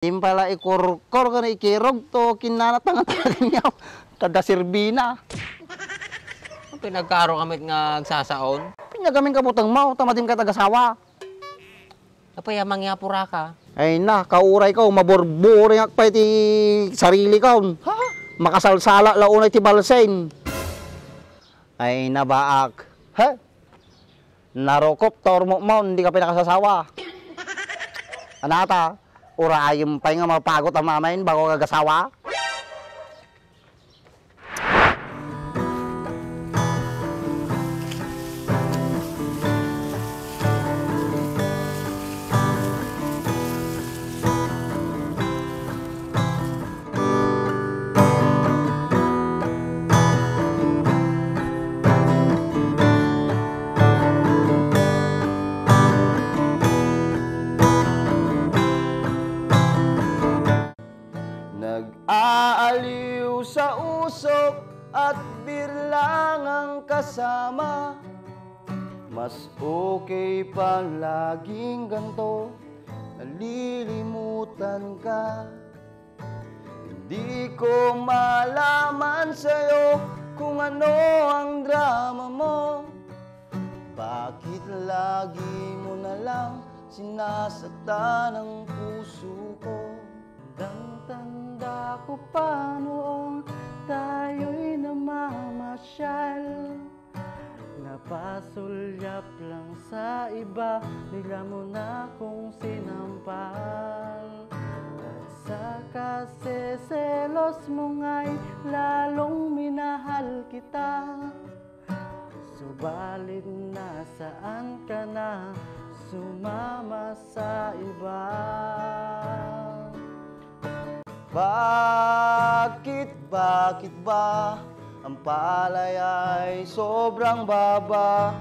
Impala ikurkor ka na ikirog to kinanatangan niya kada sirbina. Pinagkaro kami nga agsasaon. Pinagamin ka butang mo, tamadim ka tagasawa. Napayamang nga pura ka. Ay na, kauray ka, maborbore nga pa iti sarili ka. Ha? Makasalsala launay ti balsen. Ay nabaak. Ha? Narokop, tormo mo, hindi ka pinakasasawa. Anata, urayim pa nga mapagot ang mamayin bago kagasawa. Nag-aaliw sa usok at birlangang kasama. Mas okay pa laging ganto, nalilimutan ka. Hindi ko malaman sa'yo kung ano ang drama mo. Bakit lagi mo na lang sinasaktan ang puso ko? Tanda ko pa noong tayo'y namamasyal. Napasulyap lang sa iba, bigla mo na kong sinampal. At sa kasi selos mo nga'y lalong minahal kita. Subalit nasaan ka na, sumama sa iba. Bakit ba ang palay ay sobrang baba?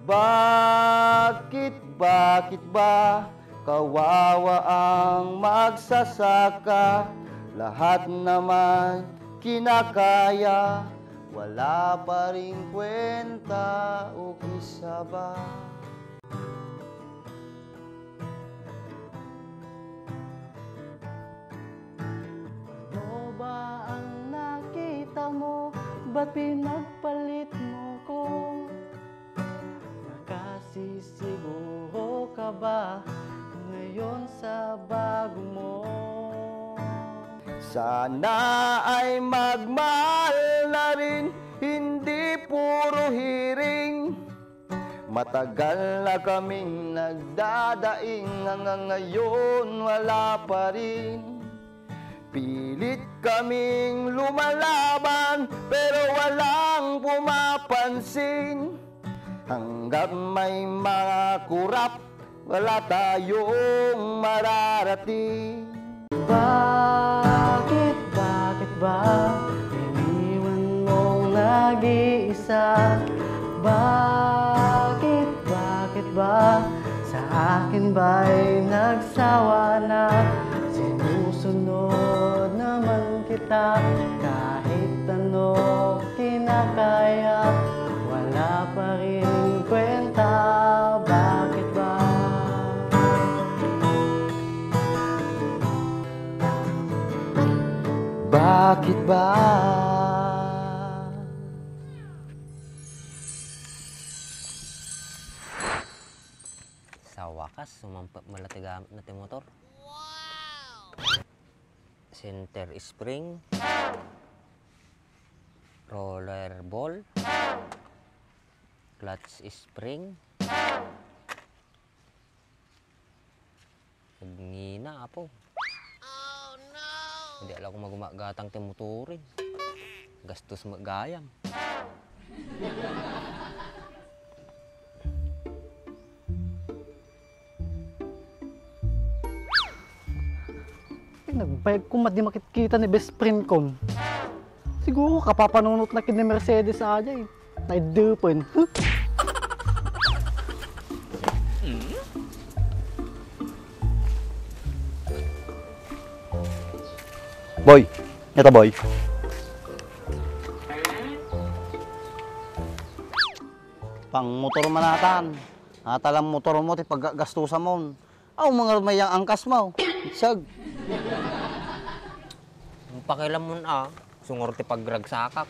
Bakit ba kawawa ang magsasaka? Lahat naman kinakaya, wala pa ring kwenta o kisaba. Ang nakita mo, ba't pinagpalit mo ko? Nakasisiguro ka ba ngayon sa bago mo? Sana ay magmahal na rin, hindi puro hiring. Matagal na kaming nagdadaing, hanggang ngayon wala pa rin. Pilit kaming lumalaban, pero walang pumapansin. Hanggang may mga kurap, wala tayong mararating. Bakit ba iniwan mong nag-iisa? Bakit ba sa akin ba'y nagsawa na? Sinusunod naman kita, kahit ano kinakaya, wala pa rin kwenta. Bakit ba? Bakit ba? Sa wakas, sumampa malatigamit natin motor. Center spring, roller ball, clutch spring, nagngina apo. Oh no! Hindi alam kung magumagatang timuturin, gastos magayam. Nagbayag ko di makikita ni best friend ko. Siguro kapapanunot na kin ni Mercedes sa aja eh. Naidupon. Boy, ito boy. Pang motor manatan. Atalang motor mo ti paggastusan mo. Aw mga mayang angkas mo. Sag. Ang pakialam mo na, sungorte pagragsakak.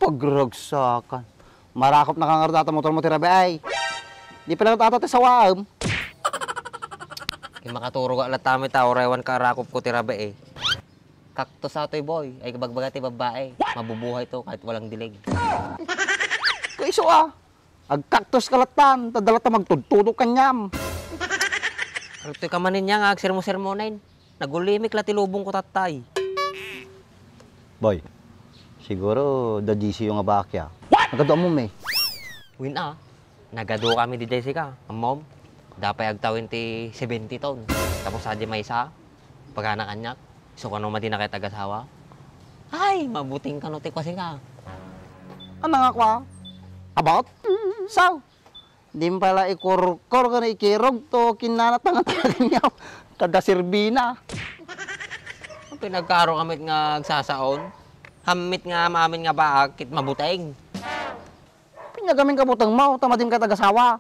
Pagragsakan. Marakop na kangarata motor mo tirabe ay. Di pala tatate sa waam. Kaya makaturo ka alat tami ta, orewan ka rakop ko tirabe eh. Kaktos atoy boy, ay kabagbagati babae. Mabubuhay to kahit walang dilig. Kaiso agkaktos kalatan, tadalata magtudtudok kanyam. Pero to'y kamanin niya nga, sermo-sermonain. Nagulimik la tilubong ko tatay. Boy, siguro da GC yung abakya. Nagado mo may. Win nagado kami di Jessica, ang mom. Dapay agtawin ti 70 taon. Tapos sadya may isa, pagana kanyak. So kano madi na kay tagasawa. Ay, mabuting kano ti kasi ka. Ano nga kwa? About? Sao? Di pala ikurkor ka na ikirog to kinanatang-tangan niya. Kada sirbina. Pinagkaro kami nga agsasaon. Hamit nga mamin nga baag, kit mabuteng. Pinagamin ka butang mo, tamadim ka tagasawa.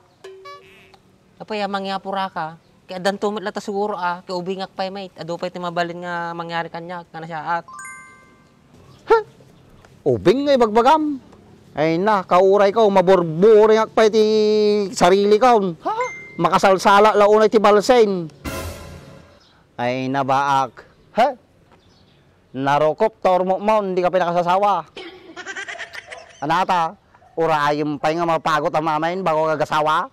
Kapaya mangyapura ka. Kaya dan tumit lata siguro kaya ubingak pa mate. Ado pa iti mabalin nga mangyari kanya, nga na siya at. Ubing nga ibagbagam. Ay na, kauray ka, maborbore nga pa iti sarili ka. Makasalsala launay ti balsen. Ay nabaak. Narokop, tormo mo, hindi ka pinakasasawa. Anata, urayim pa nga mapagot ang mamayin bago kagasawa.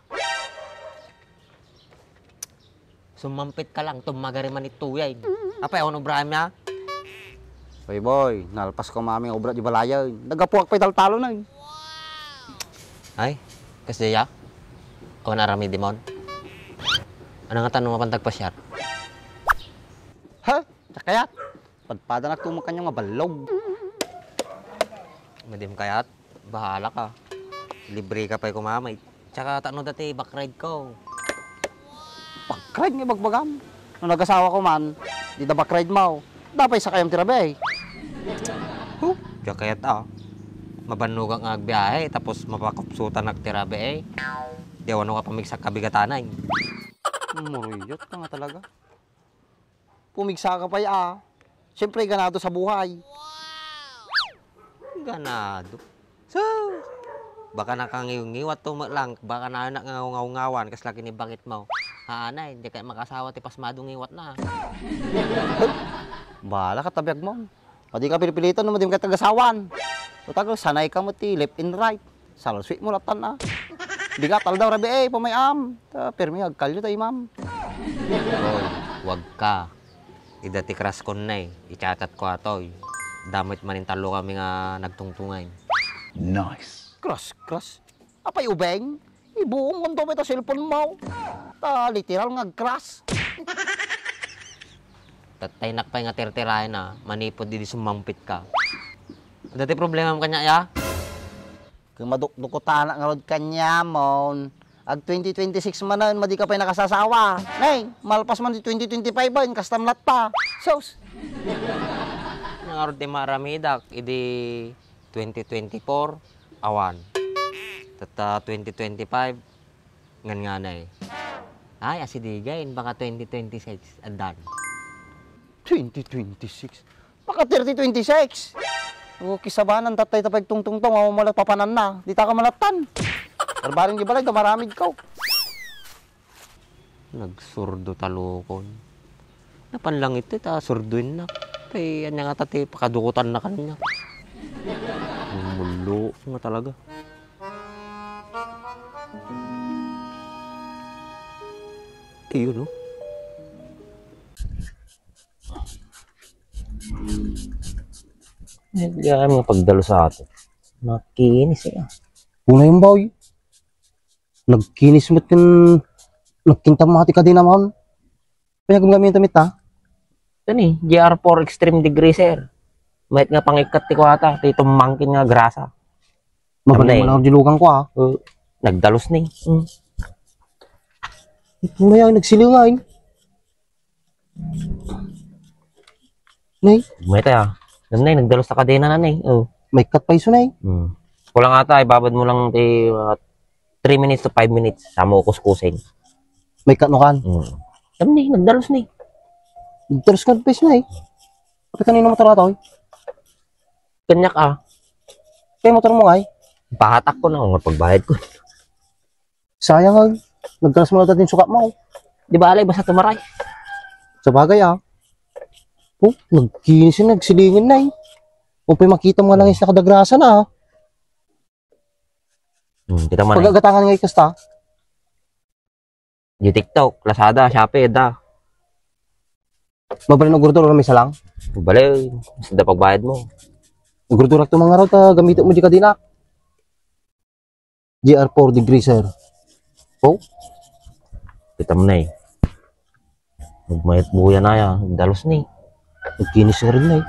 Sumampit ka lang, tumagari man ituyay. Apay, ako nobrahim niya? Boy boy, nalpas ko maming obra di balaya. Nagapuak pa talo na. Ay, kasi ya? O narami demon? Ano nga tanong mapantag pa siya? Kaya, padpada na tumak kanya nga balog. Madim kayat, bahala ka. Libre ka pa'y kumamay. Tsaka tanong dati, backride ko. Backride nga bagbagam. Nung nag-asawa ko man, di da backride mo. Dapay sa kayang tirabe. Diya kayat mabanugang nga agbiyahe, tapos mapakupsutan nagtirabe eh. Di ano ka pamigsak kabigatanay. Muriyot ka nga talaga. Pumigsa ka pa Siyempre, ganado sa buhay. Ganado. So, baka nakangiw-ngiwat lang, baka na nangangaw-ngawan, kas laki ni bakit mo. Haanay, hindi kayo makasawa, ti pasmadong ngiwat na. Bahala ka tabiyag mo. O di ka pilipilitan, no, di ka tagasawan. So tagal, sanay ka mo ti left and right. Salasweet mo latan Di ka tal daw rabi pamayam. Permi agkalyo tayo ma'am. Hoy, wag ka. Idati kras kon na ichatat ko atoy. Damit manin talo kami nga nagtungtungay. Nice. Kras. Apay ubeng? Ibuong mundo may ta cellphone mo. Literal nga kras. Tatay nakpay nga terterahin manipod di sumampit ka. Dati problema mo kanya ya? Kung madukdukutan nga rod kanya mon. Ag 2026 manan, madi ka pa'y nakasasawa. Nay, malpas man di 2025 ba, kastam lat pa. Sos. Nangarod di maramidak, idi 2024, awan. Tata 2025, ngan Ay, asidigain, baka 2026, adan. 2026? Baka 3026. O, kisabanan, tatay tapag tungtungtong, mamalat papanan na. Di ta ka malatan. Barbaring gibalay, maramid ko. Nagsurdo talukon. Napanlangit surduin na. Kaya yan nga tati, pakadukutan na kanya. Mulo nga talaga. Iyo, no? Hindi kami nga pagdalo sa ato. Nakinis Una yung boy. Nagkinis mo't yung nagkintamati ka din naman. Kaya gumagamit tamit Ito ni, GR4 Extreme Degree, sir. Mahit nga pangikat ti ko ata, ti tumangkin nga grasa. Magaling mo lang dilugan ko Nagdalos ni. Maya nagsilingain. Nay? Mahit Nay, nagdalos sa kadena na nay. May cut pa iso nay. Kulang ata, ibabad mo lang ti 3 minutes to 5 minutes. Sama ko kuskusin. May cut no kan? Ni, nagdalos ni. Nagtalos ka pes na eh. Kapag kanino motor ato eh. Kanyak Kaya motor mo nga eh. pahatak ko na kung pagbayad ko. Sayang nga. Nagtalos mo na natin suka mo. Di ba alay, basta tumaray. Sa bagay Oh, nagkinis yun, nagsilingin na eh. Kung pa makita mo nga lang is nakadagrasa na Kita man Pagagatangan nga ikasta. Di TikTok, Lazada, Shopee, Mabalin ng gurdura may salang. Balay, basta pagbayad mo. Gurdura ito mga raw ta gamitin mo di ka dinak. GR4 degree sir. Kita mo na eh. Magmayat buya na yan, dalos ni. Nagkinis nga rin na eh.